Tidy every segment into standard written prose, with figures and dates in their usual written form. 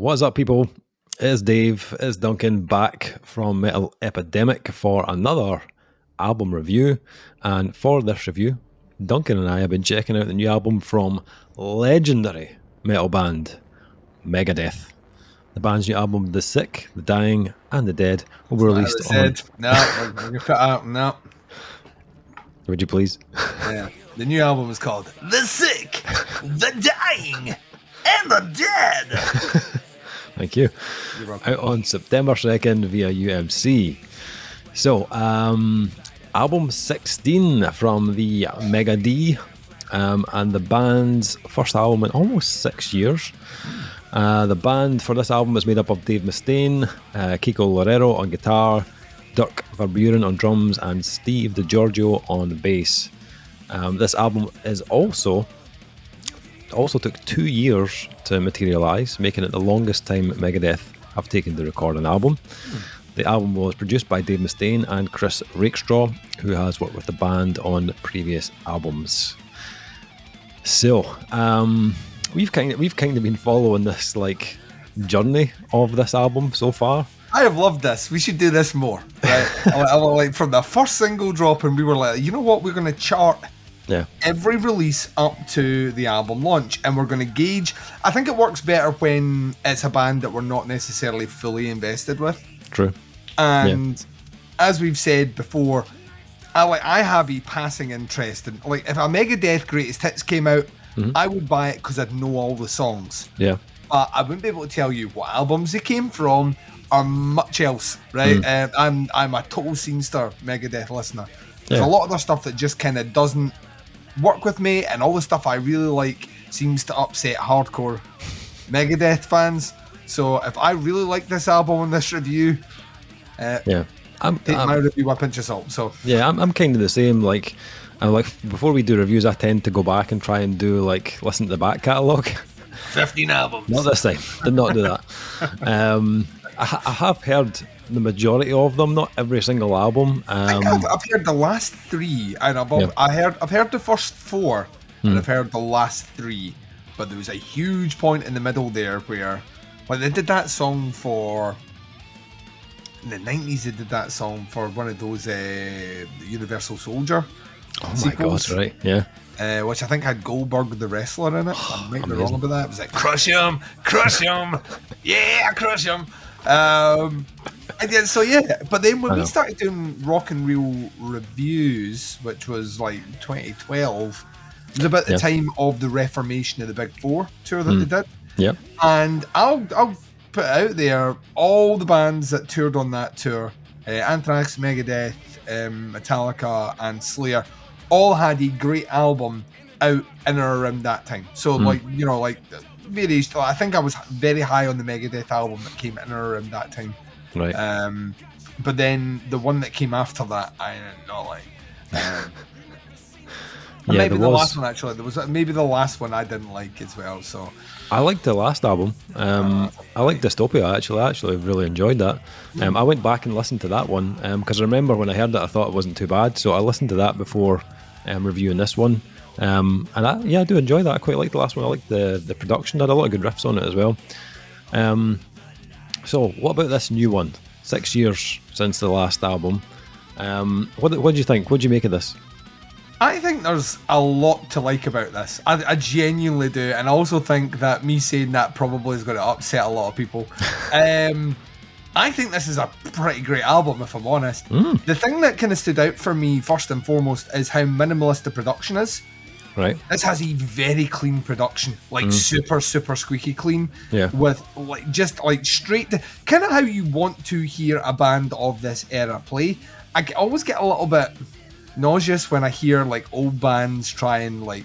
What's up, people? It's Dave, it's Duncan back from Metal Epidemic for another album review. And for this review, Duncan and I have been checking out the new album from legendary metal band Megadeth. The band's new album, The Sick, The Dying, and The Dead, will be released on... No. Would you please? Yeah. The new album is called The Sick, The Dying, and The Dead. Thank you. Out on September 2nd via UMC. So, album 16 from the Megadeth, and the band's first album in almost 6 years. The band for this album is made up of Dave Mustaine, Kiko Loureiro on guitar, Dirk Verburen on drums, and Steve DiGiorgio on bass. This album is also took 2 years to materialise, making it the longest time Megadeth have taken to record an album. The album was produced by Dave Mustaine and Chris Rakestraw, who has worked with the band on previous albums. So, we've kind of been following this like journey of this album so far. I have loved this. We should do this more. Right? I like from the first single drop, and we were like, you know what? We're going to chart every release up to the album launch, and we're going to gauge. I think it works better when it's a band that we're not necessarily fully invested with. True. And as we've said before, I have a passing interest in, like, if a Megadeth Greatest Hits came out, I would buy it because I'd know all the songs. Yeah. But I wouldn't be able to tell you what albums they came from or much else, right? I'm a total Scenester Megadeth listener. There's a lot of their stuff that just kind of doesn't work with me, and all the stuff I really like seems to upset hardcore Megadeth fans. So if I really like this album in this review, take my review with a pinch of salt. So I'm kind of the same. Like before we do reviews, I tend to go back and try and do listen to the back catalogue. 15 albums. Not this time. Did not do that. I have heard the majority of them, not every single album. I think I've heard the last three, and I've heard the first four, and I've heard the last three. But there was a huge point in the middle there where, they did that song for. In the 90s, they did that song for one of those Universal Soldier. Oh sequels, my god! Right? Yeah. Which I think had Goldberg the wrestler in it. I might be wrong about that. It was like crush him, yeah, crush him. But then when we started doing Rock and Reel reviews, which was like 2012, it was about the time of the reformation of the Big Four tour that they did. Yeah. And I'll put it out there, all the bands that toured on that tour, Anthrax, Megadeth, Metallica, and Slayer, all had a great album out in or around that time. So various. I think I was very high on the Megadeth album that came in or around that time. Right. But then the one that came after that, I did not like. Maybe the last one actually. There was maybe the last one I didn't like as well. So I liked the last album. I liked Dystopia actually. I actually really enjoyed that. I went back and listened to that one because I remember when I heard it, I thought it wasn't too bad. So I listened to that before reviewing this one. And I do enjoy that. I quite like the last one. I like the production. They had a lot of good riffs on it as well. So what about this new one? 6 years since the last album. What do you think? What do you make of this? I think there's a lot to like about this. I genuinely do, and I also think that me saying that probably is going to upset a lot of people. I think this is a pretty great album, if I'm honest. The thing that kind of stood out for me first and foremost is how minimalist the production is. Right. This has a very clean production, super squeaky clean. Yeah. With just straight to kind of how you want to hear a band of this era play. I always get a little bit nauseous when I hear old bands try and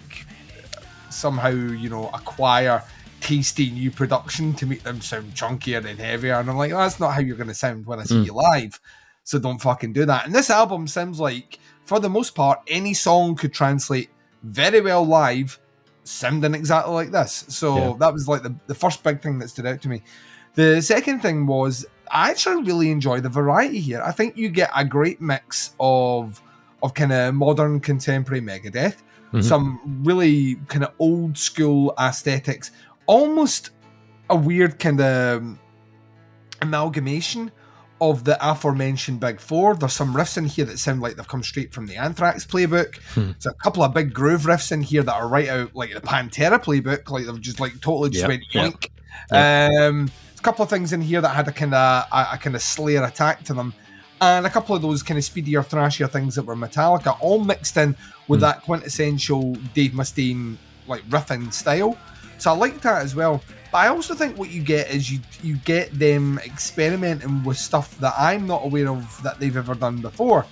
somehow acquire tasty new production to make them sound chunkier and heavier, and I'm like, that's not how you're going to sound when I see you live, so don't fucking do that. And this album sounds like, for the most part, any song could translate very well live, sounding exactly like this. So that was the first big thing that stood out to me. The second thing was, I actually really enjoy the variety here. I think you get a great mix of kind of modern contemporary Megadeth, some really kind of old school aesthetics, almost a weird kind of amalgamation of the aforementioned big four. There's some riffs in here that sound like they've come straight from the Anthrax playbook. There's a couple of big groove riffs in here that are right out like the Pantera playbook, like they've just like totally just went yoink. There's a couple of things in here that had a kind of Slayer attack to them, and a couple of those kind of speedier, thrashier things that were Metallica, all mixed in with that quintessential Dave Mustaine like riffing style. So I like that as well. But I also think what you get is you get them experimenting with stuff that I'm not aware of that they've ever done before.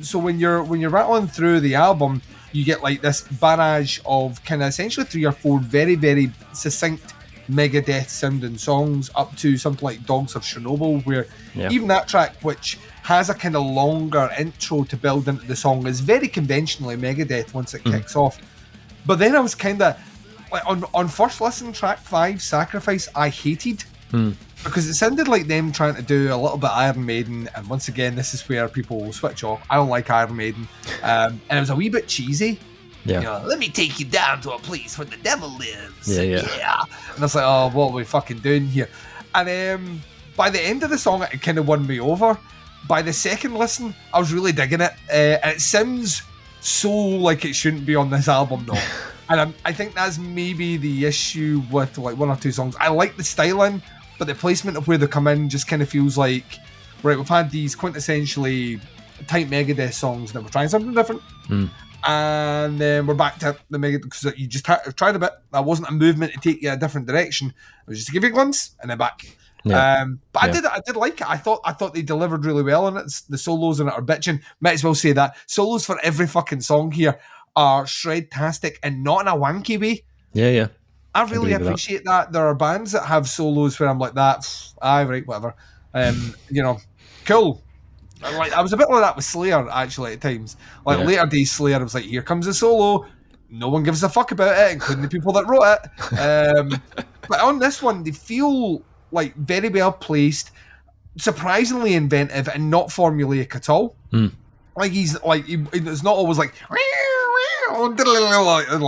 So when you're rattling through the album, you get like this barrage of kind of essentially 3 or 4 very, very succinct Megadeth sounding songs, up to something like Dogs of Chernobyl, where even that track, which has a kind of longer intro to build into the song, is very conventionally Megadeth once it kicks off. But then I was kind of like on first listen, track 5, Sacrifice, I hated because it sounded like them trying to do a little bit Iron Maiden, and once again, this is where people will switch off. I don't like Iron Maiden, and it was a wee bit cheesy. You know, let me take you down to a place where the devil lives. And I was like, oh, what are we fucking doing here? And by the end of the song, it kind of won me over. By the second listen, I was really digging it. And it sounds so like it shouldn't be on this album, though. And I think that's maybe the issue with like 1 or 2 songs. I like the styling, but the placement of where they come in just kind of feels like, right, we've had these quintessentially tight Megadeth songs, now we're trying something different. And then we're back to the Megadeth, because you just tried a bit. That wasn't a movement to take you a different direction. It was just to give you a glimpse and then back. But I did like it. I thought they delivered really well on it. The solos in it are bitching. Might as well say that. Solos for every fucking song here are shred-tastic and not in a wanky way. I really appreciate that. There are bands that have solos where I'm like that. Aye, right, whatever. You know, cool. Like, I was a bit like that with Slayer, actually, at times. Like, later days Slayer, I was like, here comes a solo. No one gives a fuck about it, including the people that wrote it. But on this one, they feel like very well placed, surprisingly inventive, and not formulaic at all. Like, it's not always like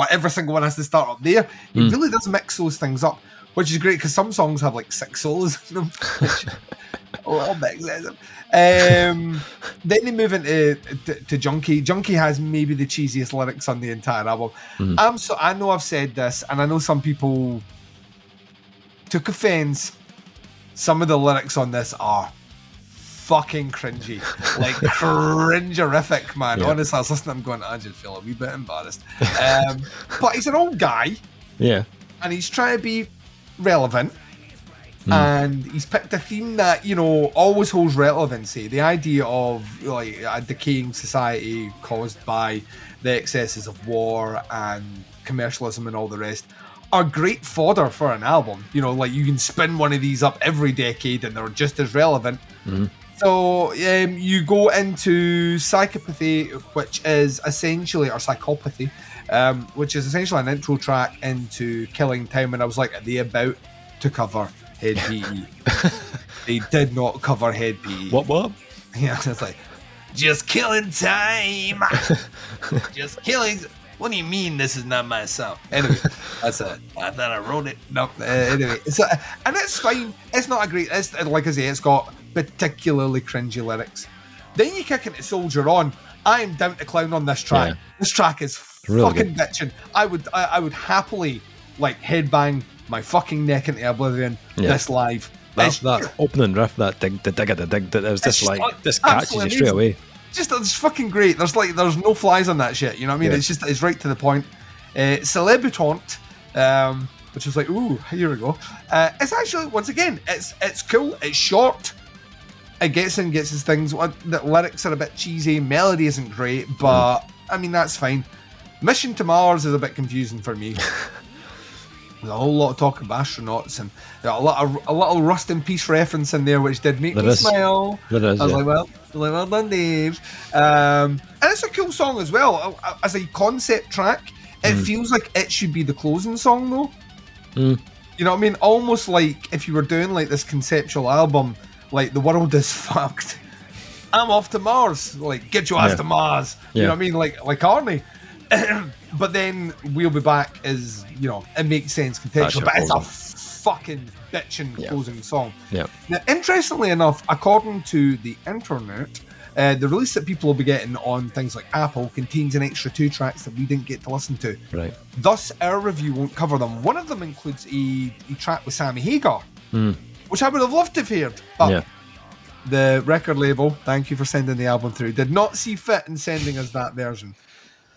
every single one has to start up there. He really does mix those things up, which is great, because some songs have like 6 solos in them, which a little bit excessive. Then they move into Junkie. Junkie has maybe the cheesiest lyrics on the entire album. I know I've said this, and I know some people took offense. Some of the lyrics on this are fucking cringy, like cringerific, man. Honestly, I was listening to them going, I just feel a wee bit embarrassed. But he's an old guy, and he's trying to be relevant. And he's picked a theme that, you know, always holds relevancy. The idea of like a decaying society caused by the excesses of war and commercialism and all the rest are great fodder for an album. You know, like you can spin one of these up every decade and they're just as relevant. So you go into Psychopathy, which is essentially, or Psychopathy, which is essentially an intro track into Killing Time. And I was like, are they about to cover Head PE? They did not cover Head PE. What? Yeah, it's like, just killing time. Just killing. What do you mean this is not my song? Anyway, that's it. I thought I wrote it. No, anyway. And it's fine. It's not a great, like I say, it's got particularly cringy lyrics. Then you kick into Soldier On. I am down to clown on this track. This track is really fucking bitching. I would happily like headbang my fucking neck into oblivion this live. That opening riff, that dig, it was just like, this catches you straight away. It's fucking great. There's no flies on that shit. You know what I mean? It's right to the point. Celebutant, which is like, ooh, here we go. It's actually, once again, it's cool. It's short. It gets his things. The lyrics are a bit cheesy. Melody isn't great, but I mean that's fine. Mission to Mars is a bit confusing for me. There's a whole lot of talk about astronauts and a little Rust in Peace reference in there, which did make me smile. I was like, well done, Dave. And it's a cool song as well. As a concept track, it feels like it should be the closing song, though. You know what I mean? Almost like if you were doing like this conceptual album, like the world is fucked. I'm off to Mars. Like, get your ass to Mars. You know what I mean? Like Arnie. But then We'll Be Back is, you know, it makes sense contextual, but it's a fucking bitchin' closing song. Yeah. Now, interestingly enough, according to the internet, the release that people will be getting on things like Apple contains an extra 2 tracks that we didn't get to listen to. Right. Thus, our review won't cover them. One of them includes a track with Sammy Hagar, which I would have loved to have heard. But the record label, thank you for sending the album through, did not see fit in sending us that version.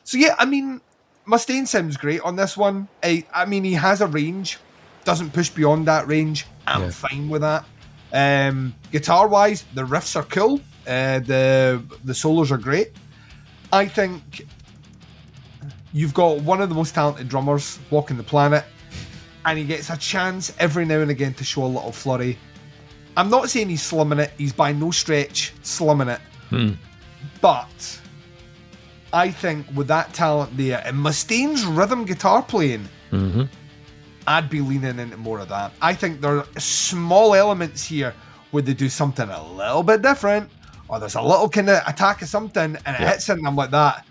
So yeah, I mean, Mustaine sounds great on this one. I mean, he has a range, doesn't push beyond that range. I'm fine with that. Guitar-wise, the riffs are cool. The solos are great. I think you've got one of the most talented drummers walking the planet, and he gets a chance every now and again to show a little flurry. I'm not saying he's slumming it. He's by no stretch slumming it. But I think with that talent there, and Mustaine's rhythm guitar playing, I'd be leaning into more of that. I think there are small elements here where they do something a little bit different, or there's a little kind of attack of something, and it hits it, and I'm like that.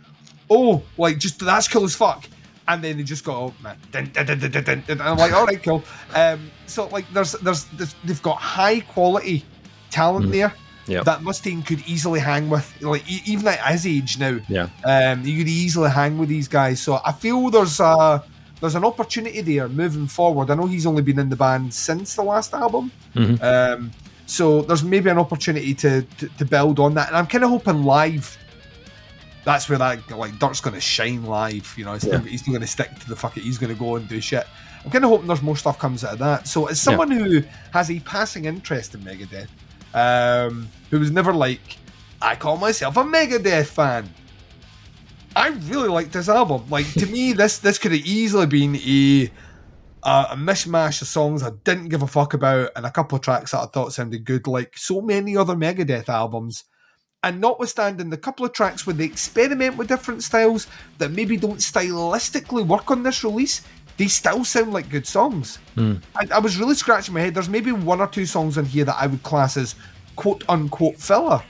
Oh, like, just that's cool as fuck. And then they just go, oh, man. And I'm like, all right, cool. So, like, they've got high quality talent there that Mustaine could easily hang with. Like, even at his age now, you could easily hang with these guys. So I feel there's an opportunity there moving forward. I know he's only been in the band since the last album. So there's maybe an opportunity to build on that. And I'm kind of hoping live, that's where that, like, Dirt's going to shine live. You know, he's not going to stick to the fuck it. He's going to go and do shit. I'm kind of hoping there's more stuff comes out of that. So as someone who has a passing interest in Megadeth, who was never like, I call myself a Megadeth fan, I really liked this album. Like, to me, this could have easily been a mishmash of songs I didn't give a fuck about, and a couple of tracks that I thought sounded good, like so many other Megadeth albums. And notwithstanding the couple of tracks where they experiment with different styles that maybe don't stylistically work on this release, they still sound like good songs. I was really scratching my head. There's maybe 1 or 2 songs on here that I would class as quote-unquote filler.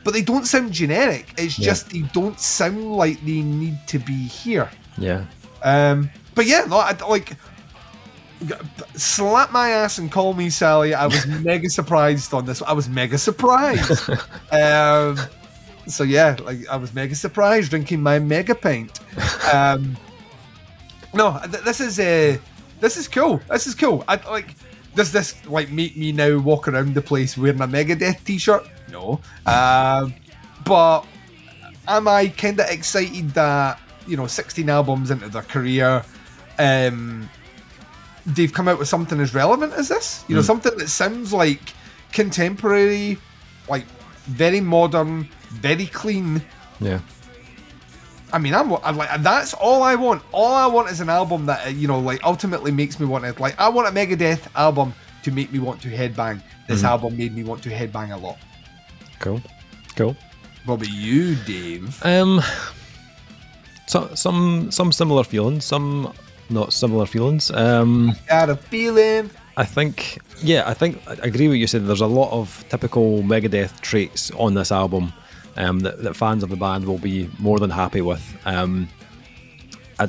But they don't sound generic. It's just they don't sound like they need to be here. Yeah. But yeah, no, slap my ass and call me Sally. I was mega surprised on this. I was mega surprised. So yeah, like, I was mega surprised drinking my mega pint. No, this is cool. This is cool. Does this like make me now walk around the place wearing a Megadeth t-shirt? No. But am I kind of excited that, 16 albums into their career, they've come out with something as relevant as this? Something that sounds like contemporary, like very modern, very clean. Yeah. I mean, I'm like, that's all I want. All I want is an album that, like, ultimately makes me want to, like, I want a Megadeth album to make me want to headbang. This album made me want to headbang a lot. Cool. What about you, Dave? So some similar feelings, some not similar feelings. Got a feeling. I think I agree with you said. There's a lot of typical Megadeth traits on this album that fans of the band will be more than happy with. I mean, I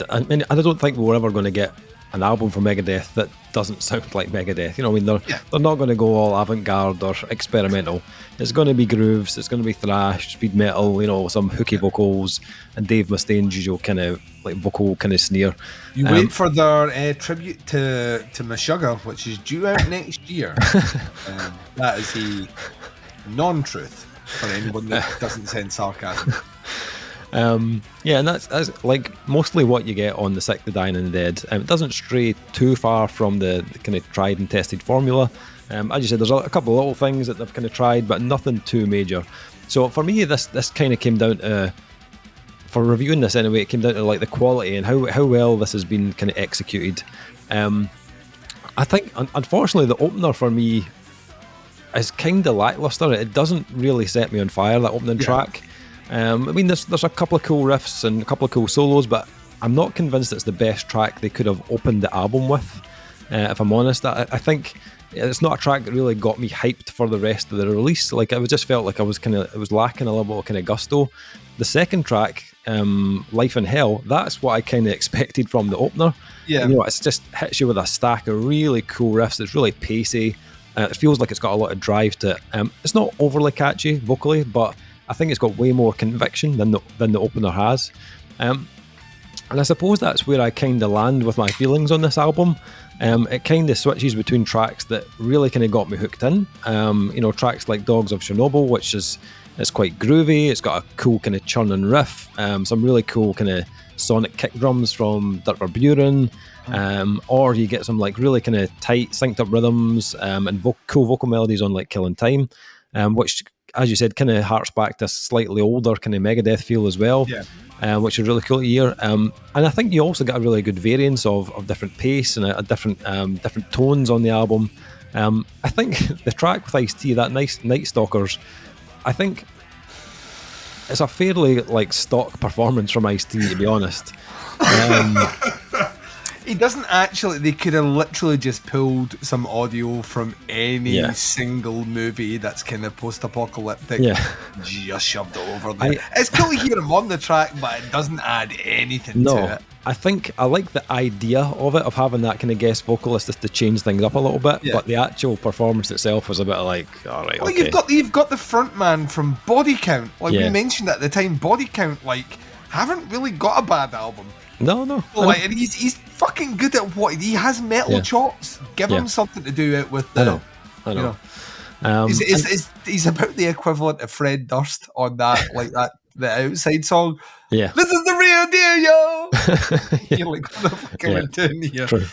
don't think we're ever going to get an album from Megadeth that doesn't sound like Megadeth. They're not going to go all avant-garde or experimental. It's going to be grooves, it's going to be thrash, speed metal, some hooky vocals, and Dave Mustaine's usual kind of like vocal kind of sneer. You wait for their tribute to Meshuggah, which is due out next year. That is a non-truth for anyone that doesn't send sarcasm. And that's like mostly what you get on the Sick, the Dying and the Dead. It doesn't stray too far from the kind of tried and tested formula. As you said, there's a couple of little things that they've kind of tried, but nothing too major. So for me, this kind of came down to, for reviewing this anyway, it came down to like the quality and how well this has been kind of executed. I think, unfortunately, the opener for me is kind of lackluster. It doesn't really set me on fire, that opening track. I mean, there's a couple of cool riffs and a couple of cool solos, but I'm not convinced it's the best track they could have opened the album with, if I'm honest. I think it's not a track that really got me hyped for the rest of the release. Like, I just felt like it was lacking a little bit of kind of gusto. The second track, Life in Hell, that's what I kind of expected from the opener. Yeah. And, it's just hits you with a stack of really cool riffs. It's really pacey. It feels like it's got a lot of drive to it. It's not overly catchy vocally, but I think it's got way more conviction than the opener has. And I suppose that's where I kind of land with my feelings on this album. It kind of switches between tracks that really kind of got me hooked in. Tracks like Dogs of Chernobyl, which is quite groovy. It's got a cool kind of churning riff. Some really cool kind of sonic kick drums from Dirk Verbeuren. Or you get some like really kind of tight, synced up rhythms and cool vocal melodies on like Killing Time, which, as you said, kind of harks back to a slightly older kind of Megadeth feel as well. Yeah. Which is really cool to hear. And I think you also get a really good variance of different pace and a different tones on the album. I think the track with Ice-T, that nice Night Stalkers, I think it's a fairly like stock performance from Ice-T, to be honest. He doesn't actually. They could have literally just pulled some audio from any single movie that's kind of post-apocalyptic. Yeah. Just shoved it over there. It's cool to hear him on the track, but it doesn't add anything to it. I think I like the idea of it, of having that kind of guest vocalist just to change things up a little bit, but the actual performance itself was a bit like, all right, well, okay. You've got the front man from Body Count. Like we mentioned at the time, Body Count, like, haven't really got a bad album. No. Like, and he's fucking good at what he has. Metal chops. Give him something to do it with the. I know. He's about the equivalent of Fred Durst on that, like that the Outside song. Yeah. This is the real deal, yo. You're like, what the fuck am I doing here? True.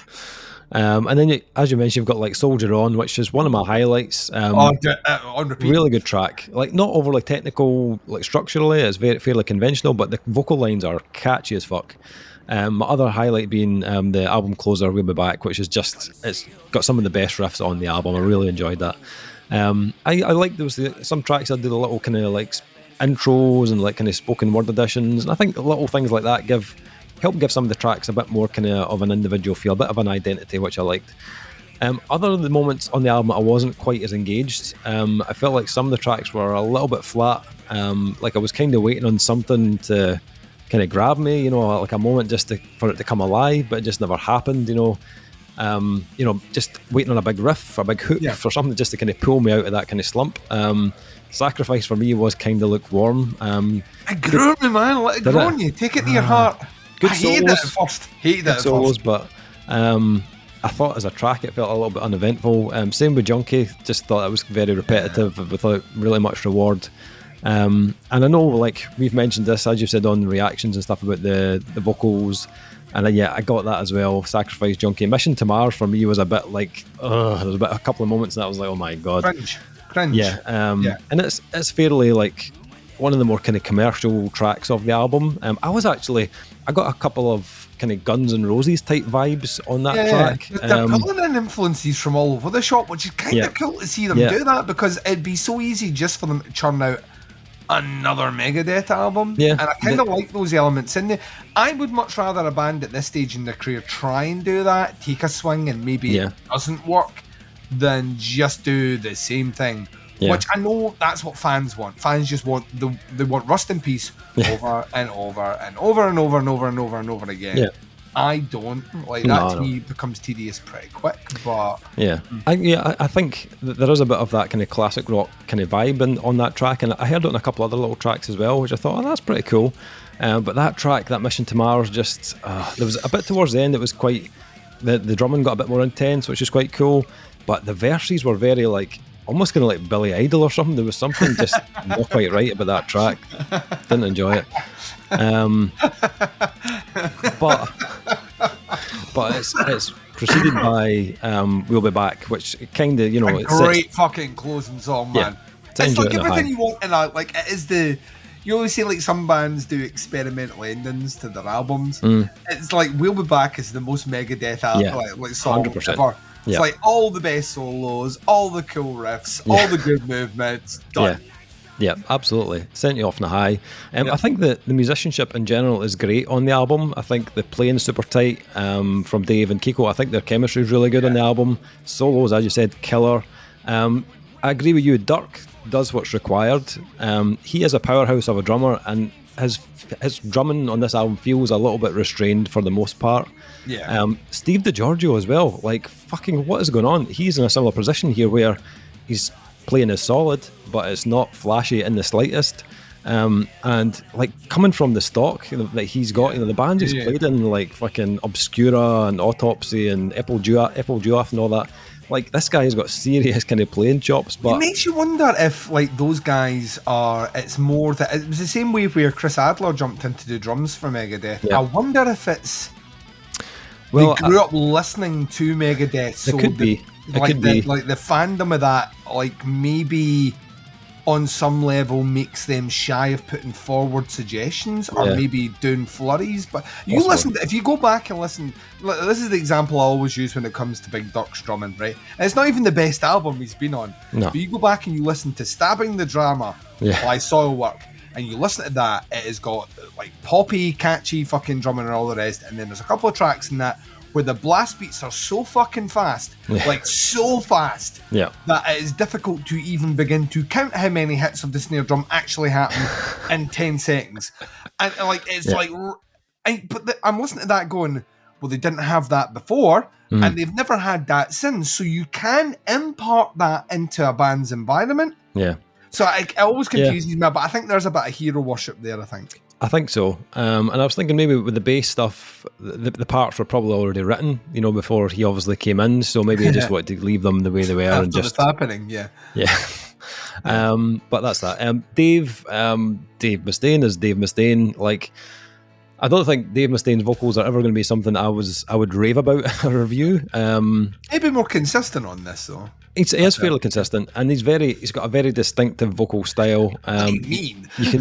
And then, as you mentioned, you've got like Soldier On, which is one of my highlights. On repeat. Really good track. Like, not overly technical, like structurally, it's fairly conventional, but the vocal lines are catchy as fuck. My other highlight being the album closer, We'll Be Back, which is it's got some of the best riffs on the album. I really enjoyed that. I like some tracks I did a little kind of like intros and like kind of spoken word additions, and I think little things like that help give some of the tracks a bit more kind of an individual feel, a bit of an identity, which I liked. Other than the moments on the album I wasn't quite as engaged, I felt like some of the tracks were a little bit flat. Like I was kind of waiting on something to kind of grab me, like a moment for it to come alive, but it just never happened. Just waiting on a big riff, a big hook for something just to kind of pull me out of that kind of slump. Sacrifice for me was kind of lukewarm. It grew on me, man. Let it grow on you. Take it to your heart. Good I solos. hated it at first. Hated it at solos, first. But I thought as a track it felt a little bit uneventful. Same with Junkie. Just thought it was very repetitive without really much reward. And I know, like we've mentioned this, as you said on reactions and stuff about the vocals, and I got that as well. Sacrifice, Junkie, Mission to Mars for me was a bit like, there was a couple of moments that I was like, oh my god, cringe. Yeah, and it's fairly like one of the more kind of commercial tracks of the album. I got a couple of kind of Guns N' Roses type vibes on that track. They're pulling in influences from all over the shop, which is kind of cool to see them do that, because it'd be so easy just for them to churn out another Megadeth album. Yeah. And I kind of like those elements in there. I would much rather a band at this stage in their career try and do that, take a swing, and maybe it doesn't work, than just do the same thing. Yeah. Which I know that's what fans want. Fans just want they want Rust in Peace over and over and over and over and over and over and over again. Yeah. I don't like that. To me becomes tedious pretty quick. But I think that there is a bit of that kind of classic rock kind of vibe on that track, and I heard it on a couple other little tracks as well, which I thought, that's pretty cool. But that track, that Mission to Mars, just there was a bit towards the end. It was quite the drumming got a bit more intense, which is quite cool. But the verses were very like almost kind of like Billy Idol or something. There was something just not quite right about that track. Didn't enjoy it. But it's preceded by We'll Be Back, which kind of, a great fucking closing song, man. It's like everything you want in a, like, it is the, you always say like some bands do experimental endings to their albums. It's like We'll Be Back is the most Megadeth album, like song 100%. ever. It's like all the best solos, all the cool riffs, all the good movements, done. Yeah, absolutely. Sent you off on a high. I think that the musicianship in general is great on the album. I think the playing's super tight from Dave and Kiko. I think their chemistry is really good on the album. Solos, as you said, killer. I agree with you. Dirk does what's required. He is a powerhouse of a drummer, and his drumming on this album feels a little bit restrained for the most part. Yeah. Steve DiGiorgio as well. Like, fucking, what is going on? He's in a similar position here where he's playing is solid, but it's not flashy in the slightest. And like coming from the stock that he's got, the bands he's played in, like fucking Obscura and Autopsy and Apple Duaf and all that. Like, this guy has got serious kind of playing chops, but it makes you wonder if, like, those guys are. It's more that it was the same way where Chris Adler jumped into the drums for Megadeth. Yeah. I wonder if it's well, they grew up listening to Megadeth, so it could be. It like could be. Like the fandom of that, like maybe on some level makes them shy of putting forward suggestions or maybe doing flurries. But you listen, if you go back and listen, this is the example I always use when it comes to Big Dirk's drumming, right? And it's not even the best album he's been on. No. But you go back and you listen to Stabbing the Drama by Soilwork, and you listen to that, it has got like poppy, catchy fucking drumming and all the rest. And then there's a couple of tracks in that where the blast beats are so fucking fast, like so fast, that it is difficult to even begin to count how many hits of the snare drum actually happen in 10 seconds. And like, it's like, I'm listening to that going, well, they didn't have that before, and they've never had that since. So you can impart that into a band's environment. Yeah. So it always confuses me, but I think there's a bit of hero worship there, I think. I think so. And I was thinking maybe with the bass stuff, the parts were probably already written, before he obviously came in. So maybe he just wanted to leave them the way they were. After and just it's happening, yeah. But that's that. Dave Mustaine is Dave Mustaine. Like, I don't think Dave Mustaine's vocals are ever going to be something I would rave about in a review. Maybe more consistent on this though. He is fairly consistent, and he's got a very distinctive vocal style. What do you mean? You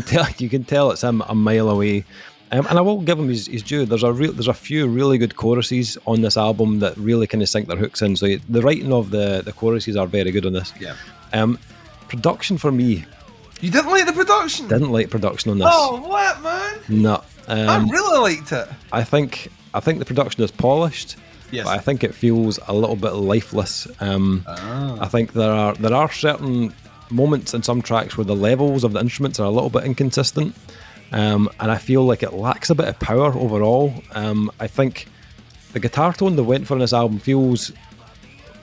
can tell it's him a mile away. And I will give him his due. There's a few really good choruses on this album that really kind of sink their hooks in. So the writing of the choruses are very good on this. Yeah. Production for me. You didn't like the production? Didn't like production on this. Oh, what, man? No. I really liked it. I think the production is polished. Yes. But I think it feels a little bit lifeless. I think there are certain moments in some tracks where the levels of the instruments are a little bit inconsistent, and I feel like it lacks a bit of power overall. I think the guitar tone they went for in this album feels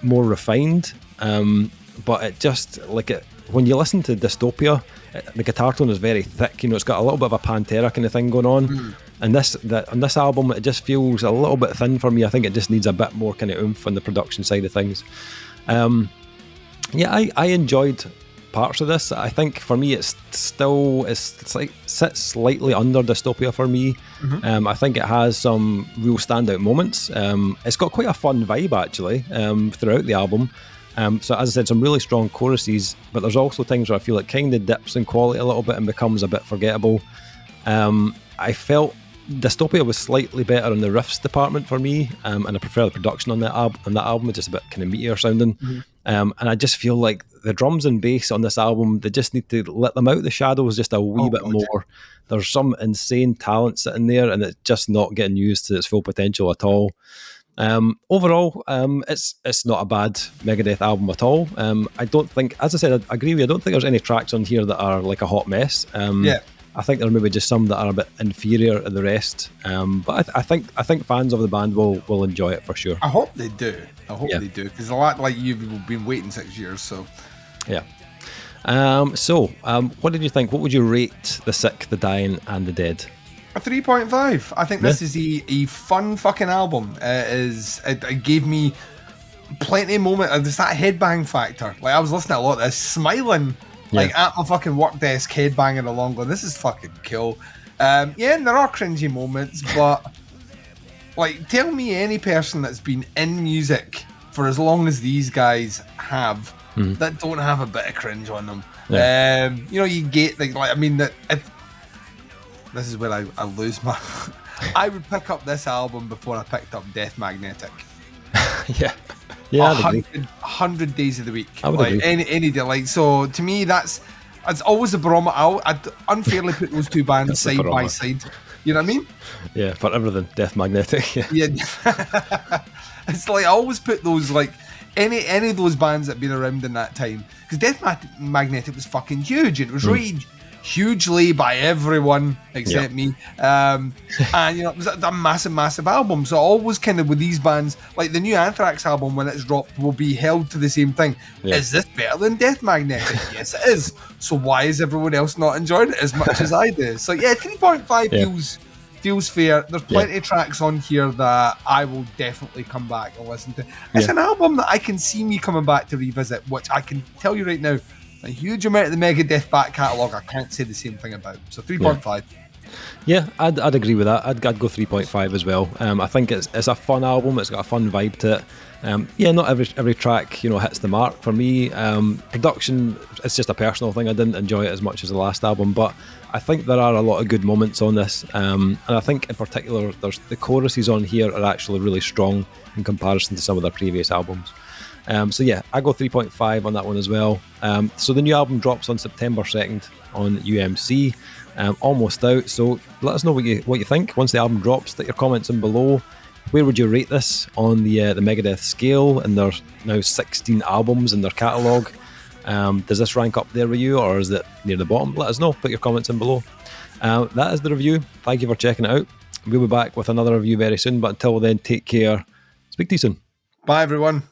more refined, but it just when you listen to Dystopia, the guitar tone is very thick. It's got a little bit of a Pantera kind of thing going on. And on this album, it just feels a little bit thin for me. I think it just needs a bit more kind of oomph on the production side of things. I enjoyed parts of this. I think for me, it's sits slightly under Dystopia for me. I think it has some real standout moments. It's got quite a fun vibe actually throughout the album. So as I said, some really strong choruses, but there's also things where I feel it kind of dips in quality a little bit and becomes a bit forgettable. I felt Dystopia was slightly better in the riffs department for me, and I prefer the production on that album. It's just a bit kind of meatier sounding. And I just feel like the drums and bass on this album, they just need to let them out of the shadows just a wee bit more. There's some insane talent sitting there, and it's just not getting used to its full potential at all. Overall, it's not a bad Megadeth album at all. I don't think, as I said, I agree with you, I don't think there's any tracks on here that are like a hot mess. I think there are maybe just some that are a bit inferior to the rest. But I think fans of the band will enjoy it for sure. I hope they do. They do, because a lot like you've been waiting 6 years. So yeah. What did you think? What would you rate The Sick, The Dying, and The Dead? A 3.5. I think this is a fun fucking album. It gave me plenty of moments. There's that headbang factor. Like, I was listening to a lot of this, smiling like at my fucking work desk, headbanging along, going, this is fucking cool. And there are cringy moments, but like, tell me any person that's been in music for as long as these guys have that don't have a bit of cringe on them. You get this is where I lose my. I would pick up this album before I picked up Death Magnetic. Yeah, 100 days of the week. I would agree. Any day. Like, so to me, it's always a barometer. I'd unfairly put those two bands side by side. You know what I mean? Yeah, for everything, Death Magnetic. Yeah. It's like I always put those, like, any of those bands that have been around in that time, because Death Magnetic was fucking huge. It was really hugely by everyone except me. And you know, it was a massive album. So always kind of with these bands, like the new Anthrax album when it's dropped, will be held to the same thing. Is this better than Death Magnetic? Yes, it is. So why is everyone else not enjoying it as much as I do? So yeah, 3.5 feels fair. There's plenty of tracks on here that I will definitely come back and listen to. It's an album that I can see me coming back to revisit, which I can tell you right now, a huge amount of the Megadeth back catalogue I can't say the same thing about. So 3.5. Yeah, I'd agree with that. I'd go 3.5 as well. I think it's a fun album. It's got a fun vibe to it. Not every track hits the mark for me. Production, it's just a personal thing. I didn't enjoy it as much as the last album, but I think there are a lot of good moments on this. And I think in particular, there's the choruses on here are actually really strong in comparison to some of their previous albums. So yeah, I go 3.5 on that one as well. So the new album drops on September 2nd on UMC. Almost out, so let us know what you think once the album drops. Stick your comments in below. Where would you rate this on the Megadeth scale? And there's now 16 albums in their catalogue. Does this rank up there with you, or is it near the bottom? Let us know. Put your comments in below. That is the review. Thank you for checking it out. We'll be back with another review very soon, but until then, take care. Speak to you soon. Bye everyone.